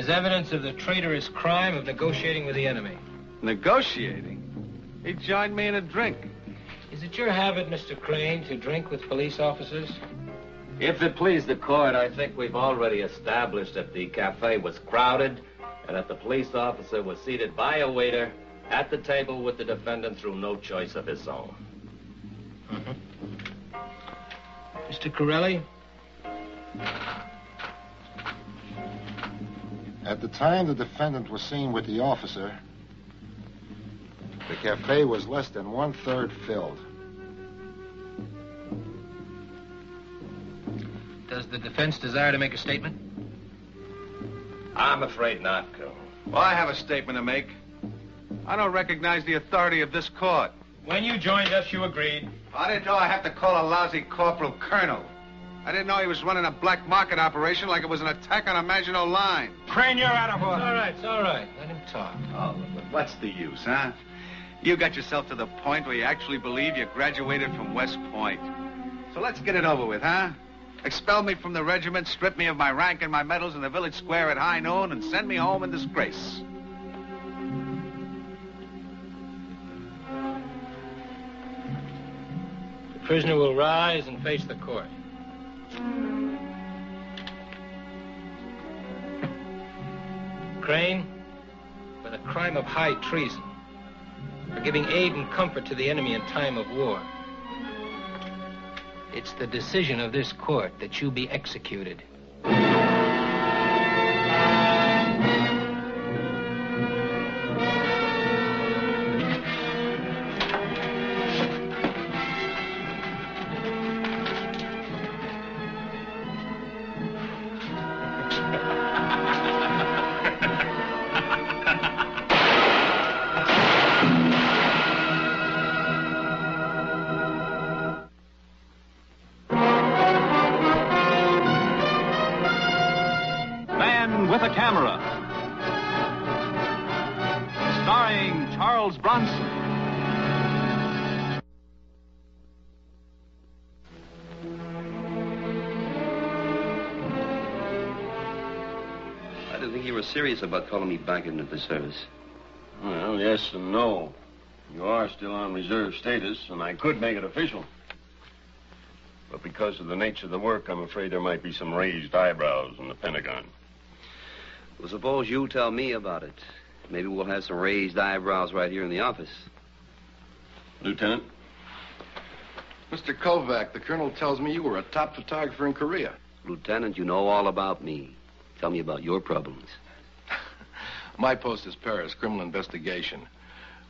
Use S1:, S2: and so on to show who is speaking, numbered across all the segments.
S1: as evidence of the traitorous crime of negotiating with the enemy.
S2: Negotiating? He joined me in a drink.
S1: Is it your habit, Mr. Crane, to drink with police officers?
S3: If it please the court, I think we've already established that the cafe was crowded and that the police officer was seated by a waiter at the table with the defendant through no choice of his own.
S1: Mr. Corelli?
S4: At the time the defendant was seen with the officer, the cafe was less than 1/3 filled.
S1: Does the defense desire to make a statement?
S3: I'm afraid not, Colonel.
S2: Well, I have a statement to make. I don't recognize the authority of this court.
S1: When you joined us, you agreed.
S2: I didn't know I have to call a lousy corporal colonel. I didn't know he was running a black market operation like it was an attack on a Maginot Line.
S1: Crane, you're out of order. It's all right. Let him talk.
S2: Oh, but what's the use, huh? You got yourself to the point where you actually believe you graduated from West Point. So let's get it over with, huh? Expel me from the regiment, strip me of my rank and my medals in the village square at high noon, and send me home in disgrace.
S1: The prisoner will rise and face the court. Crane, for the crime of high treason, for giving aid and comfort to the enemy in time of war, it's the decision of this court that you be executed.
S5: With a Camera, starring Charles Bronson.
S6: I didn't think you were serious about calling me back into the service.
S7: Well, yes and no. You are still on reserve status, and I could make it official. But because of the nature of the work, I'm afraid there might be some raised eyebrows in the Pentagon.
S6: Well, suppose you tell me about it. Maybe we'll have some raised eyebrows right here in the office.
S7: Lieutenant?
S4: Mr. Kovac, the colonel tells me you were a top photographer in Korea.
S6: Lieutenant, you know all about me. Tell me about your problems.
S4: My post is Paris, criminal investigation.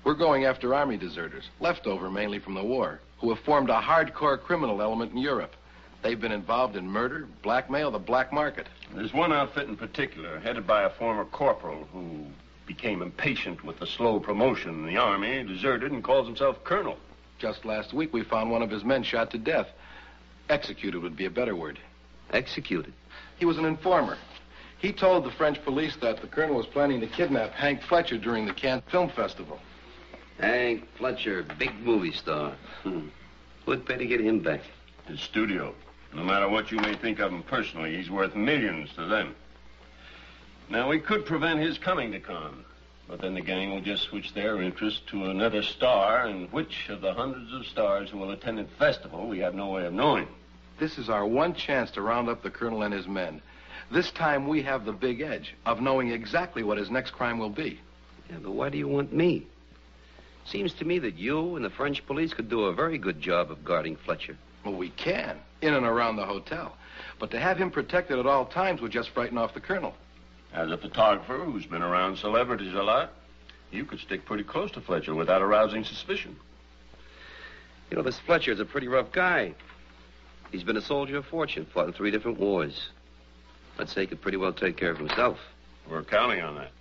S4: We're going after army deserters, leftover mainly from the war, who have formed a hardcore criminal element in Europe. They've been involved in murder, blackmail, the black market.
S7: There's one outfit in particular, headed by a former corporal who became impatient with the slow promotion in the army, deserted, and calls himself colonel.
S4: Just last week, we found one of his men shot to death. Executed would be a better word.
S6: Executed?
S4: He was an informer. He told the French police that the colonel was planning to kidnap Hank Fletcher during the Cannes Film Festival.
S6: Hank Fletcher, big movie star. Who'd pay to get him back?
S7: His studio. No matter what you may think of him personally, he's worth millions to them. Now, we could prevent his coming to Cannes, but then the gang will just switch their interest to another star, and which of the hundreds of stars who will attend the festival, we have no way of knowing.
S4: This is our one chance to round up the colonel and his men. This time we have the big edge of knowing exactly what his next crime will be.
S6: Yeah, but why do you want me? Seems to me that you and the French police could do a very good job of guarding Fletcher.
S4: Well, we can, in and around the hotel. But to have him protected at all times would just frighten off the colonel.
S7: As a photographer who's been around celebrities a lot, you could stick pretty close to Fletcher without arousing suspicion.
S6: You know, this Fletcher's a pretty rough guy. He's been a soldier of fortune, fought in 3 different wars. I'd say he could pretty well take care of himself.
S7: We're counting on that.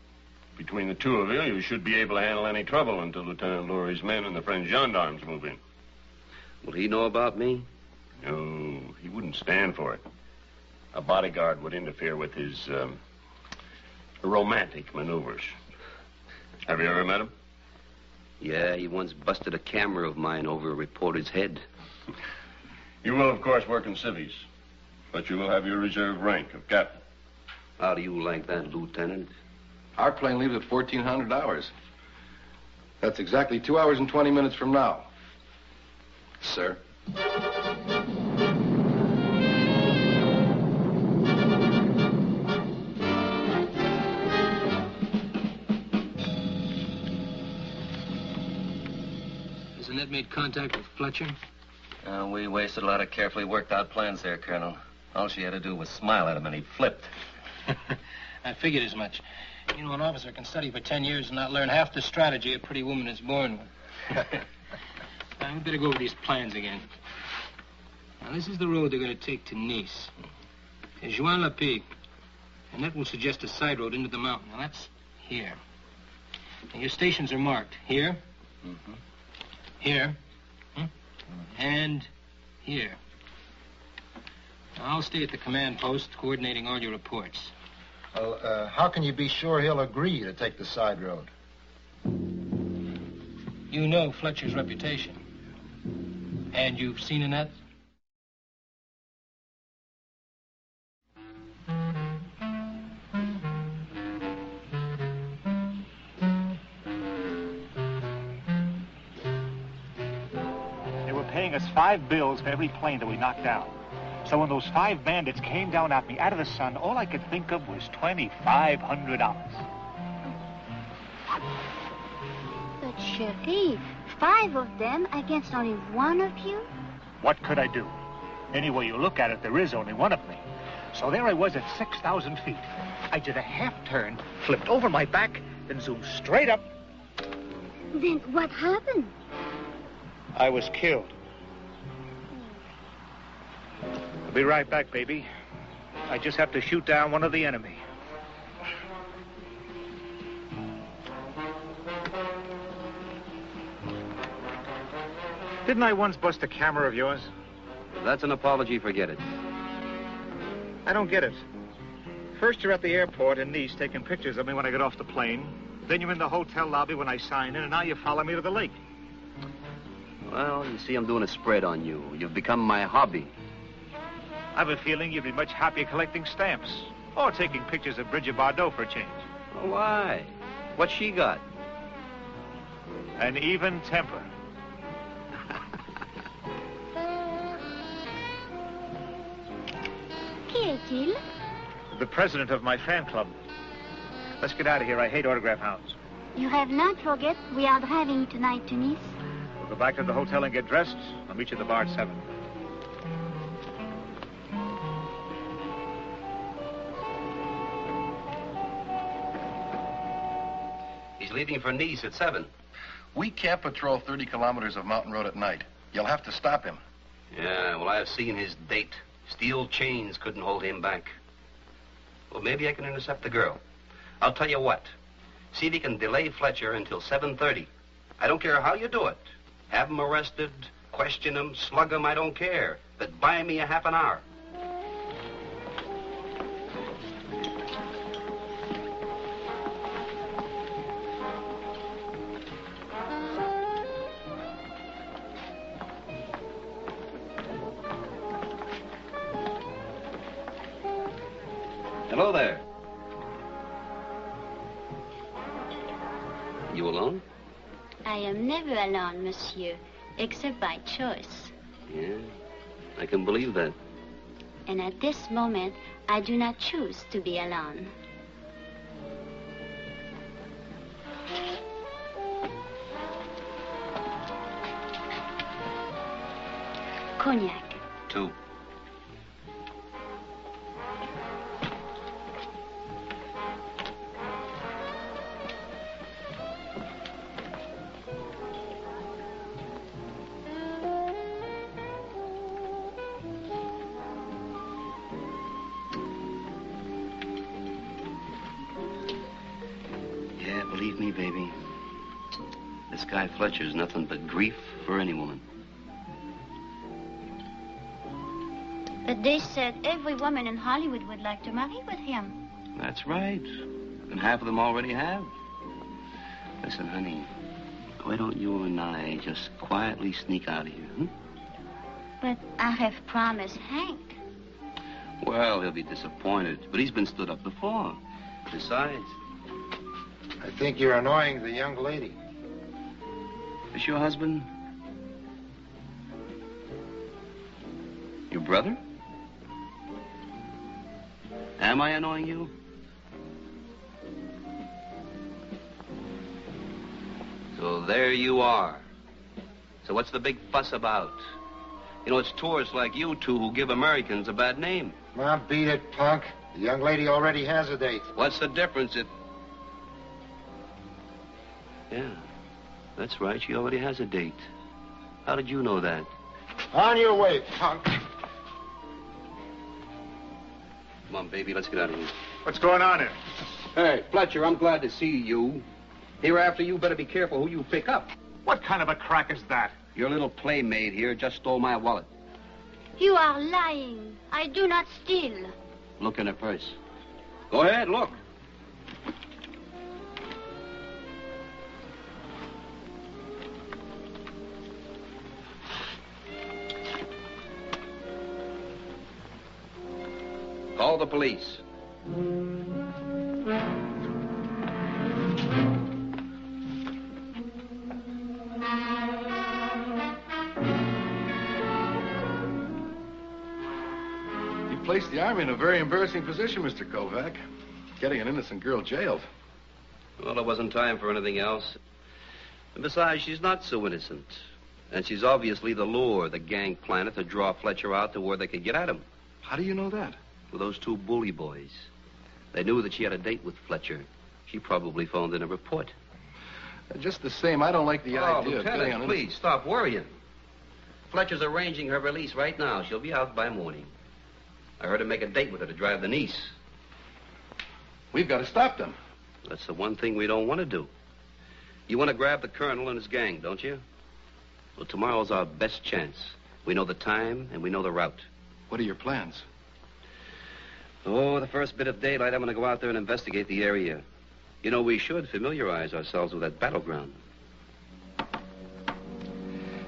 S7: Between the two of you, you should be able to handle any trouble until Lieutenant Lurie's men and the French gendarmes move in.
S6: Will he know about me?
S7: No, he wouldn't stand for it. A bodyguard would interfere with his romantic maneuvers. Have you ever met him?
S6: Yeah, he once busted a camera of mine over a reporter's head.
S7: You will, of course, work in civvies, but you will have your reserve rank of captain.
S6: How do you like that, Lieutenant?
S4: Our plane leaves at 1400 hours. That's exactly 2 hours and 20 minutes from now. Sir.
S1: Has Annette made contact with Fletcher?
S3: We wasted a lot of carefully worked out plans there, Colonel. All she had to do was smile at him and he flipped.
S1: I figured as much. You know, an officer can study for 10 years and not learn half the strategy a pretty woman is born with. Now, we better go over these plans again. Now, this is the road they're going to take to Nice. There's Juan-la-Pigue. And that will suggest a side road into the mountain. Now, that's here. Now, your stations are marked. Here. Mm-hmm. Here. And here. Now, I'll stay at the command post, coordinating all your reports.
S8: Well, how can you be sure he'll agree to take the side road?
S1: You know Fletcher's reputation. And you've seen Annette?
S9: They were paying us 5 bills for every plane that we knocked down. So when those 5 bandits came down at me out of the sun, all I could think of was $2,500.
S10: But, Sheriff, 5 of them against only 1 of you?
S9: What could I do? Any way you look at it, there is only 1 of me. So there I was at 6,000 feet. I did a half turn, flipped over my back, then zoomed straight up.
S10: Then what happened?
S9: I was killed. I'll be right back, baby. I just have to shoot down one of the enemy. Didn't I once bust a camera of yours?
S6: If that's an apology, forget it.
S9: I don't get it. First you're at the airport in Nice taking pictures of me when I get off the plane. Then you're in the hotel lobby when I sign in, and now you follow me to the lake.
S6: Well, you see, I'm doing a spread on you. You've become my hobby.
S9: I have a feeling you'd be much happier collecting stamps or taking pictures of Bridget Bardot for a change.
S6: Oh, why? What's she got?
S9: An even temper.
S10: Qui est-il?
S9: The president of my fan club. Let's get out of here. I hate autograph hounds.
S10: You have not forget we are driving tonight to Nice.
S9: We'll go back to the hotel and get dressed. I'll meet you at the bar at 7.
S6: He's leaving for Nice at 7.
S4: We can't patrol 30 kilometers of mountain road at night. You'll have to stop him.
S6: Yeah, well, I've seen his date. Steel chains couldn't hold him back. Well, maybe I can intercept the girl. I'll tell you what. See if you can delay Fletcher until 7:30. I don't care how you do it. Have him arrested, question him, slug him, I don't care. But buy me a half an hour. Hello there. You alone?
S10: I am never alone, monsieur, except by choice.
S6: Yeah, I can believe that.
S10: And at this moment, I do not choose to be alone. Cognac.
S6: 2. Yeah, believe me, baby. This guy Fletcher's nothing but grief for any woman.
S10: But they said every woman in Hollywood would like to marry with him.
S6: That's right. And half of them already have. Listen, honey, why don't you and I just quietly sneak out of here, huh?
S10: But I have promised Hank.
S6: Well, he'll be disappointed, but he's been stood up before. Besides,
S8: I think you're annoying the young lady.
S6: is your husband your brother? Am I annoying you? So there you are. So what's the big fuss about? You know, it's tourists like you two who give Americans a bad name.
S8: Come on, beat it, punk. The young lady already has a date.
S6: What's the difference if... Yeah, that's right. She already has a date. How did you know that?
S8: On your way, punk.
S6: Come on, baby, let's get out of here.
S9: What's going on here?
S6: Hey, Fletcher, I'm glad to see you. Hereafter, you better be careful who you pick up.
S9: What kind of a crack is that?
S6: Your little playmate here just stole my wallet.
S10: You are lying. I do not steal.
S6: Look in her purse. Go ahead, look. Call the police.
S4: You placed the Army in a very embarrassing position, Mr. Kovac. Getting an innocent girl jailed.
S6: Well, there wasn't time for anything else. And besides, she's not so innocent. And she's obviously the lure the gang planted to draw Fletcher out to where they could get at him.
S4: How do you know that?
S6: With those two bully boys. They knew that she had a date with Fletcher. She probably phoned in a report.
S4: Just the same, I don't like the idea of
S6: Lieutenant,
S4: betting on
S6: please, stop worrying. Fletcher's arranging her release right now. She'll be out by morning. I heard him make a date with her to drive the niece.
S4: We've got to stop them.
S6: That's the one thing we don't want to do. You want to grab the colonel and his gang, don't you? Well, tomorrow's our best chance. We know the time and we know the route.
S4: What are your plans?
S6: Oh, the first bit of daylight, I'm going to go out there and investigate the area. You know, we should familiarize ourselves with that battleground.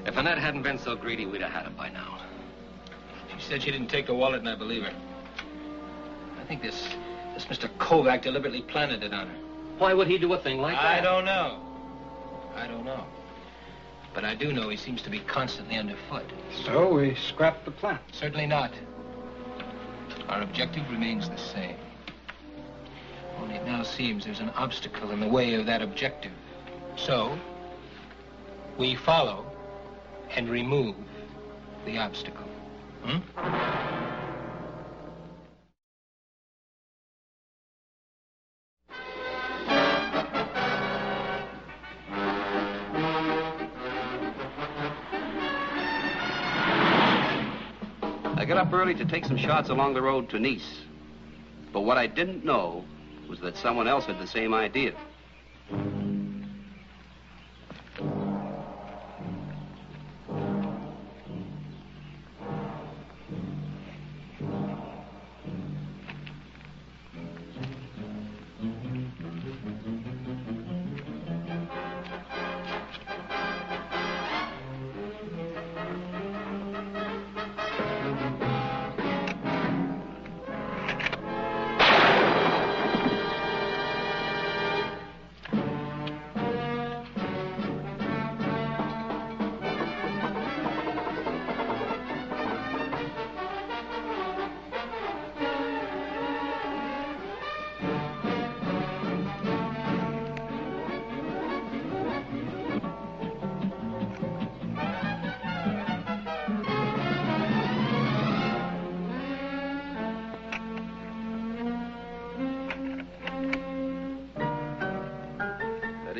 S1: If Annette hadn't been so greedy, we'd have had him by now. She said she didn't take the wallet, and I believe her. I think this Mr. Kovac deliberately planted it on her.
S3: Why would he do a thing like that?
S1: I don't know. But I do know he seems to be constantly underfoot.
S8: So we scrapped the plan.
S1: Certainly not. Our objective remains the same. Only it now seems there's an obstacle in the way of that objective. So, we follow and remove the obstacle.
S6: I got up early to take some shots along the road to Nice. But what I didn't know was that someone else had the same idea.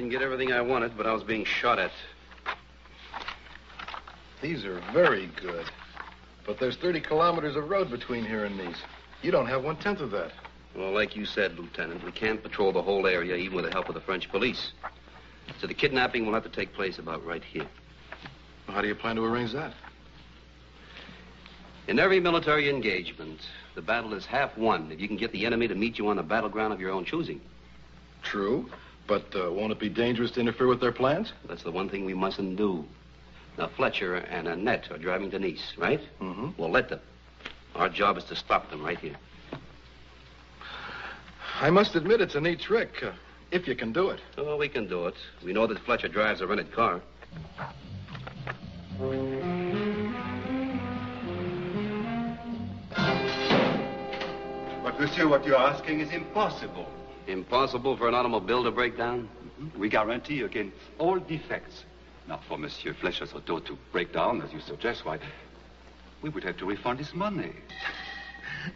S6: Get everything I wanted, but I was being shot at.
S4: These are very good. But there's 30 kilometers of road between here and Nice. You don't have 1/10 of that.
S6: Well, like you said, Lieutenant, we can't patrol the whole area, even with the help of the French police. So the kidnapping will have to take place about right here.
S4: Well, how do you plan to arrange that?
S6: In every military engagement, the battle is half won if you can get the enemy to meet you on a battleground of your own choosing.
S4: True. But won't it be dangerous to interfere with their plans?
S6: That's the one thing we mustn't do. Now, Fletcher and Annette are driving to Nice, right?
S4: Mm-hmm.
S6: Well, let them. Our job is to stop them right here.
S4: I must admit it's a neat trick, if you can do it.
S6: Oh, we can do it. We know that Fletcher drives a rented car.
S2: But, monsieur, what you're asking is impossible.
S6: Impossible for an automobile to break down?
S11: We guarantee against all defects. Now, for Monsieur Fletcher's auto to break down, as you suggest, why, we would have to refund his money.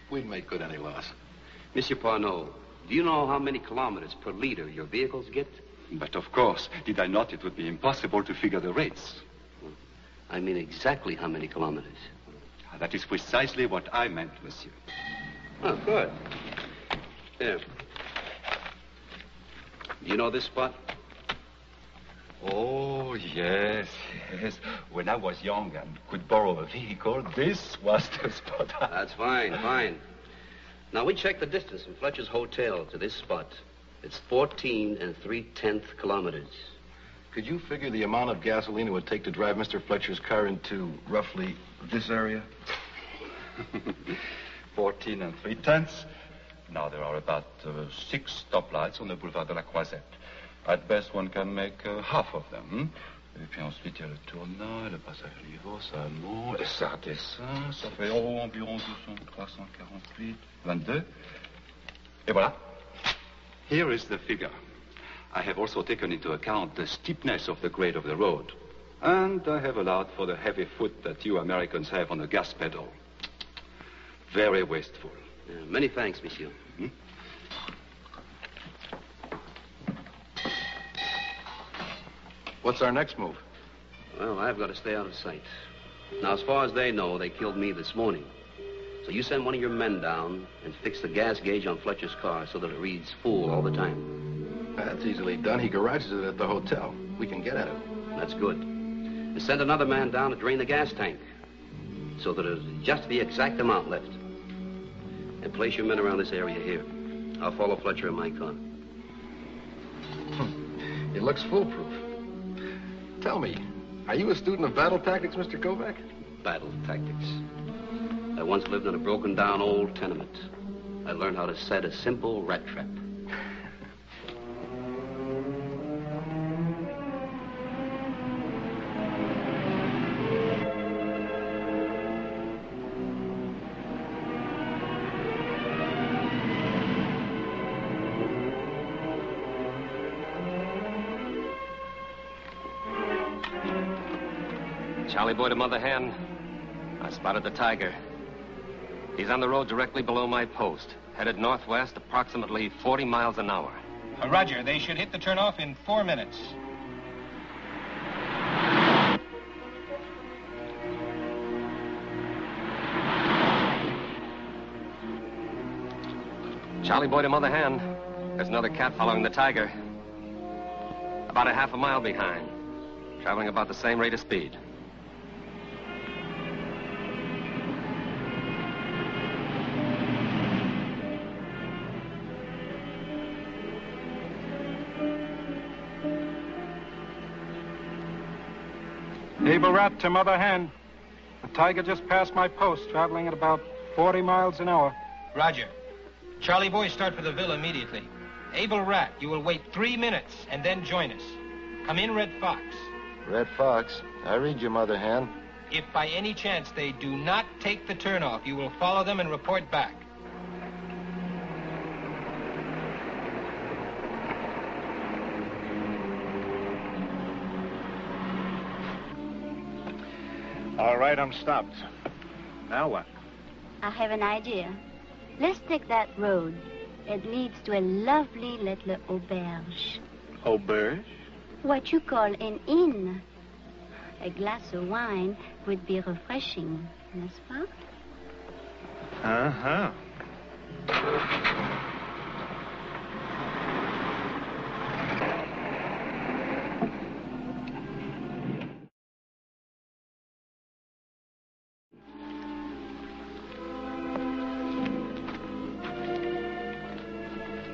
S4: We'd make good any loss.
S6: Monsieur Parnot, do you know how many kilometers per liter your vehicles get?
S11: But of course, did I not, it would be impossible to figure the rates.
S6: I mean exactly how many kilometers.
S11: That is precisely what I meant, monsieur.
S6: Oh, good. Here. Do you know this spot?
S11: Oh, yes, yes. When I was young and could borrow a vehicle, this was the spot.
S6: That's fine, fine. Now, we checked the distance from Fletcher's hotel to this spot. It's 14 3/10 kilometers.
S4: Could you figure the amount of gasoline it would take to drive Mr. Fletcher's car into roughly this area?
S11: 14 3/10. Now, there are about 6 stoplights on the Boulevard de la Croisette. At best, one can make half of them. Et puis ensuite, il y a le tournant, le passage niveau, ça monte, et ça descend. Ça fait environ 348, 22. Et voilà. Here is the figure. I have also taken into account the steepness of the grade of the road. And I have allowed for the heavy foot that you Americans have on the gas pedal. Very wasteful.
S6: Many thanks, monsieur.
S11: Hmm?
S4: What's our next move?
S6: Well, I've got to stay out of sight. Now, as far as they know, they killed me this morning. So you send one of your men down and fix the gas gauge on Fletcher's car so that it reads full all the time.
S4: That's easily done. He garages it at the hotel. We can get at it.
S6: That's good. And send another man down to drain the gas tank so that it's just the exact amount left. And place your men around this area here. I'll follow Fletcher in my car.
S4: It looks foolproof. Tell me, are you a student of battle tactics, Mr. Kovac?
S6: Battle tactics. I once lived in a broken-down old tenement. I learned how to set a simple rat trap.
S3: Charlie Boy to Mother Hen. I spotted the tiger. He's on the road directly below my post, headed northwest approximately 40 miles an hour.
S1: Roger, they should hit the turnoff in 4 minutes.
S3: Charlie Boy to Mother Hen. There's another cat following the tiger. About a half a mile behind, traveling about the same rate of speed.
S12: Able Rat to Mother Hen. The tiger just passed my post, traveling at about 40 miles an hour.
S1: Roger. Charlie Boy, start for the villa immediately. Able Rat, you will wait 3 minutes and then join us. Come in, Red Fox.
S8: Red Fox, I read you, Mother Hen.
S1: If by any chance they do not take the turnoff, you will follow them and report back.
S9: All right, I'm stopped. Now what?
S10: I have an idea. Let's take that road. It leads to a lovely little auberge.
S9: Auberge?
S10: What you call an inn. A glass of wine would be refreshing, n'est-ce pas?
S9: Uh-huh.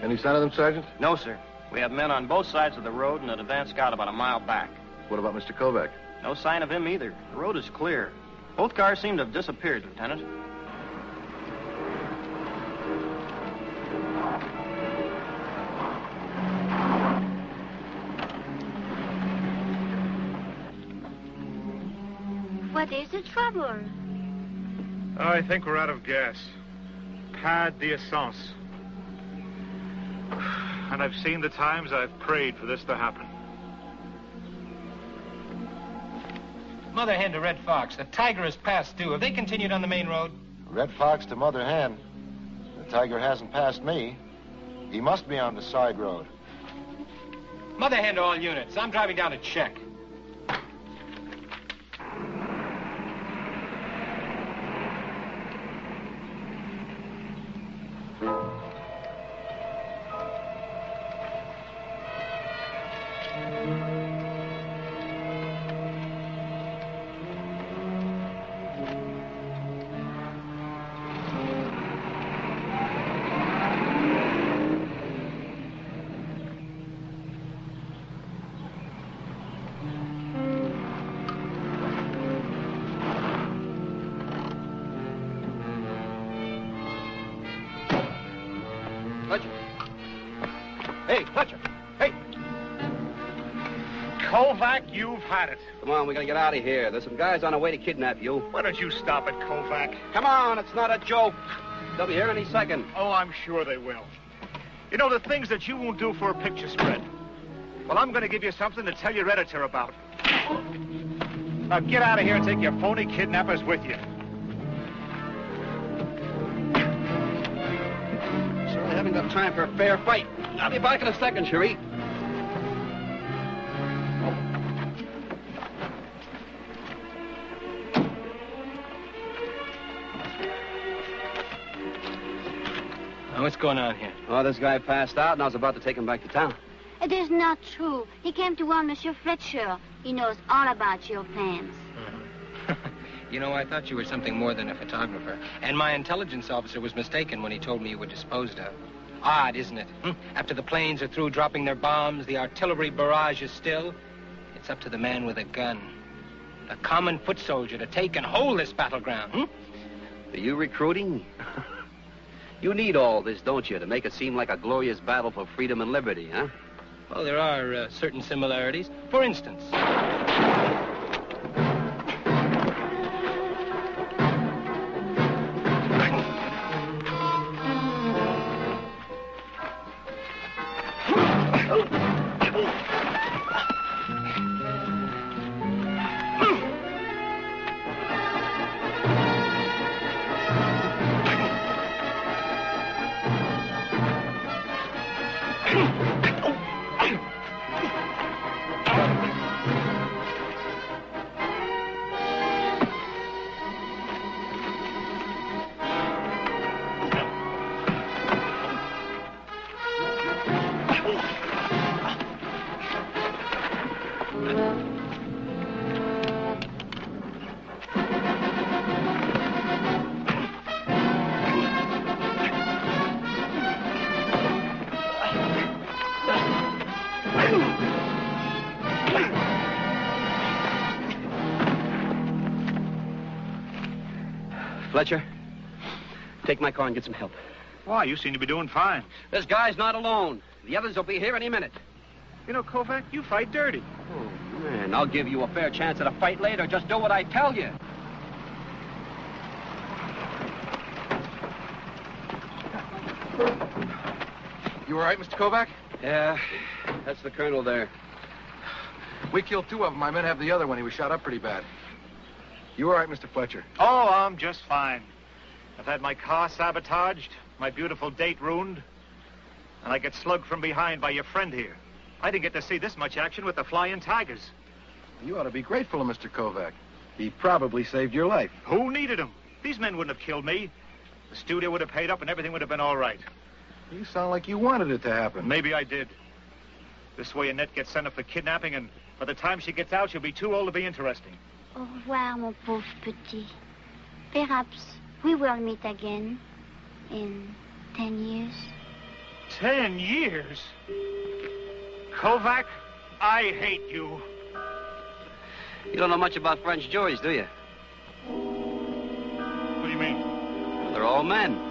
S4: Any sign of them, Sergeant?
S13: No, sir. We have men on both sides of the road and an advance scout about a mile back.
S4: What about Mr. Kovac?
S13: No sign of him either. The road is clear. Both cars seem to have disappeared, Lieutenant.
S10: What is the trouble?
S9: I think we're out of gas. Pas d'essence. And I've seen the times I've prayed for this to happen.
S1: Mother Hen to Red Fox. The Tiger has passed due. Have they continued on the main road?
S8: Red Fox to Mother Hen. The Tiger hasn't passed me. He must be on the side road.
S1: Mother Hen to all units. I'm driving down to check.
S13: Fletcher. Hey, Fletcher. Hey.
S9: Kovac, you've had it.
S6: Come on, we gotta get out of here. There's some guys on their way to kidnap you.
S9: Why don't you stop it, Kovac?
S6: Come on, it's not a joke. They'll be here any second.
S9: Oh, I'm sure they will. You know, the things that you won't do for a picture spread. Well, I'm going to give you something to tell your editor about. Now get out of here and take your phony kidnappers with you.
S6: Certainly haven't got time for a fair fight. I'll be back in a second, Cherie.
S1: Now, what's going on here?
S6: Oh, this guy passed out, and I was about to take him back to town.
S10: It is not true. He came to warn Monsieur Fletcher. He knows all about your plans.
S1: You know, I thought you were something more than a photographer. And my intelligence officer was mistaken when he told me you were disposed of. Odd, isn't it? After the planes are through dropping their bombs, the artillery barrage is still. It's up to the man with a gun, a common foot soldier, to take and hold this battleground.
S6: Are you recruiting? You need all this, don't you, to make it seem like a glorious battle for freedom and liberty, huh?
S1: Well, there are certain similarities. For instance...
S6: Fletcher, take my car and get some help.
S9: Why, you seem to be doing fine.
S6: This guy's not alone. The others will be here any minute.
S9: You know, Kovac, you fight dirty.
S6: Oh, man, I'll give you a fair chance at a fight later. Just do what I tell you.
S4: You all right, Mr. Kovac?
S6: Yeah, that's the colonel there.
S4: We killed two of them. My men have the other one. He was shot up pretty bad. You all right, Mr. Fletcher?
S9: Oh, I'm just fine. I've had my car sabotaged, my beautiful date ruined, and I get slugged from behind by your friend here. I didn't get to see this much action with the Flying Tigers.
S4: You ought to be grateful to Mr. Kovac. He probably saved your life.
S9: Who needed him? These men wouldn't have killed me. The studio would have paid up and everything would have been all right.
S4: You sound like you wanted it to happen.
S9: Maybe I did. This way Annette gets sent up for kidnapping, and by the time she gets out, she'll be too old to be interesting.
S10: Au revoir, mon pauvre petit. Perhaps we will meet again in 10 years.
S9: 10 years? Kovac, I hate you.
S6: You don't know much about French juries, do you?
S9: What do you mean?
S6: Well, they're all men.